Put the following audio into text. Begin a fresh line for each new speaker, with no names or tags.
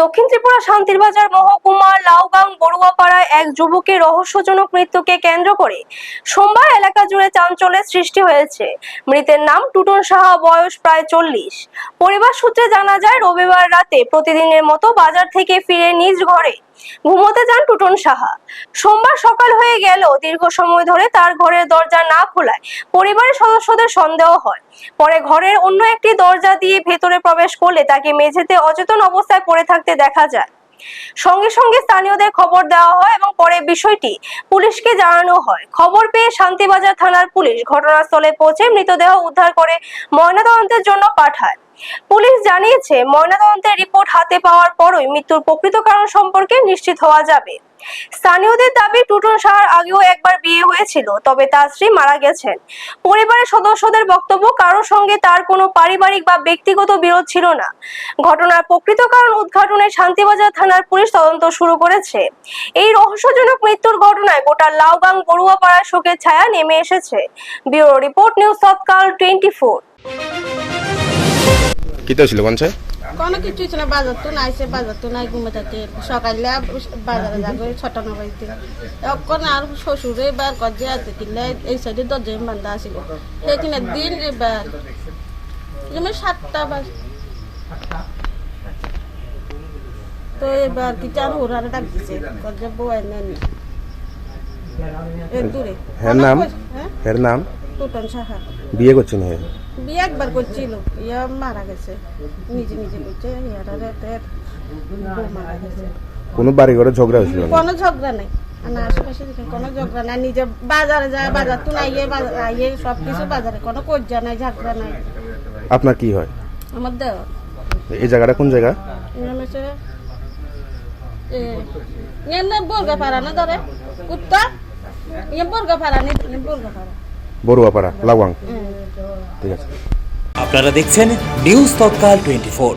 দক্ষিণ ত্রিপুরা শান্তিরবাজার মহকুমার লাউগাং বড়ুয়াপাড়ায় এক যুবকের রহস্যজনক মৃত্যুকে কেন্দ্র করে সোমবার এলাকা জুড়ে চাঞ্চল্যের সৃষ্টি হয়েছে। মৃতের নাম টুটন সাহা, বয়স প্রায় 40। পরিবার সূত্রে জানা যায়, রবিবার রাতে প্রতিদিনের মতো বাজার থেকে ফিরে নিজ ঘরে ঘুমোতে যান টুটন সাহা। সোমবার সকাল হয়ে গেলেও দীর্ঘ সময় ধরে তার ঘরের দরজা না খোলায় পরিবারের সদস্যদের সন্দেহ হয়। পরে ঘরের অন্য একটি দরজা দিয়ে ভেতরে প্রবেশ করলে তাকে মেঝেতে অচেতন অবস্থায় পড়ে থাকতে দেখা যায়। সঙ্গে সঙ্গে স্থানীয়দের খবর দেওয়া হয় এবং পরে বিষয়টি পুলিশকে জানানো হয়। খবর পেয়ে শান্তিবাজার থানার পুলিশ ঘটনাস্থলে পৌঁছে মৃতদেহ উদ্ধার করে ময়নাতদন্তের জন্য পাঠায়। পুলিশ জানিয়েছে, ময়নাতদন্তের রিপোর্ট হাতে পাওয়ার পরই মৃত্যুর প্রকৃত কারণ সম্পর্কে নিশ্চিত হওয়া যাবে। স্থানীয়দের দাবি, টুটন সাহার আগেও একবার বিয়ে হয়েছিল, তবে তার স্ত্রী মারা গেছেন। পরিবারের সদস্যদের বক্তব্য, কারোর সঙ্গে তার কোনো পারিবারিক বা ব্যক্তিগত বিরোধ ছিল না। ঘটনার প্রকৃত কারণ উদ্ঘাটনে শান্তিবাজার থানার পুলিশ তদন্ত শুরু করেছে। এই রহস্যজনক মৃত্যুর ঘটনায় গোটা লাউগাং বড়ুয়াপাড়ায় শোকের ছায়া নেমে এসেছে। ব্যুরো রিপোর্ট, নিউজ তৎকাল 24।
কিতা ছিল কোনছে
কোনো কিছু ছিল না, বাজার তো নাই ঘুমে থাকে। সকালে বাজারে যাবে 6টা বাজতে, তখন আর শ্বশুরে এবার কজে আছে কিনলে এই সাইডে দরজায় বান্ধা আসিল। সেইখানে দিন এবার যেমন 7টা বাজে, তো এবার কি চার ওরারে ডাক দিছে, কজে বউ নেন দূরে।
এর নাম
টুটন সাহা।
বিয়ে করছেন? হ্যাঁ,
বিয়ে একবার করছিল, ইয়া মারা গেছে, নিজে করছে, মারা গেছে।
কোনো বাড়ি ঘরে ঝগড়া হয়েছিল?
কোনো ঝগড়া নাই, না আশেপাশে কোনো ঝগড়া নাই। নিজে বাজারে যায়, বাজার তো নাই, আইয়ে সবকিছু বাজারে, কোনো কজ্জা নাই, ঝগড়া নাই।
আপনার কি হয়?
আমার দেওয়া।
এই জায়গাটা কোন জায়গা?
বর্গা ফাড়া না ধরে কুত্তা, বর্গা ফাড়া নেই, বর্গা ফাড়া
বড়ুয়াপাড়া লাউগাং। ঠিক আছে।
আপনারা দেখছেন নিউজ তৎকাল 24।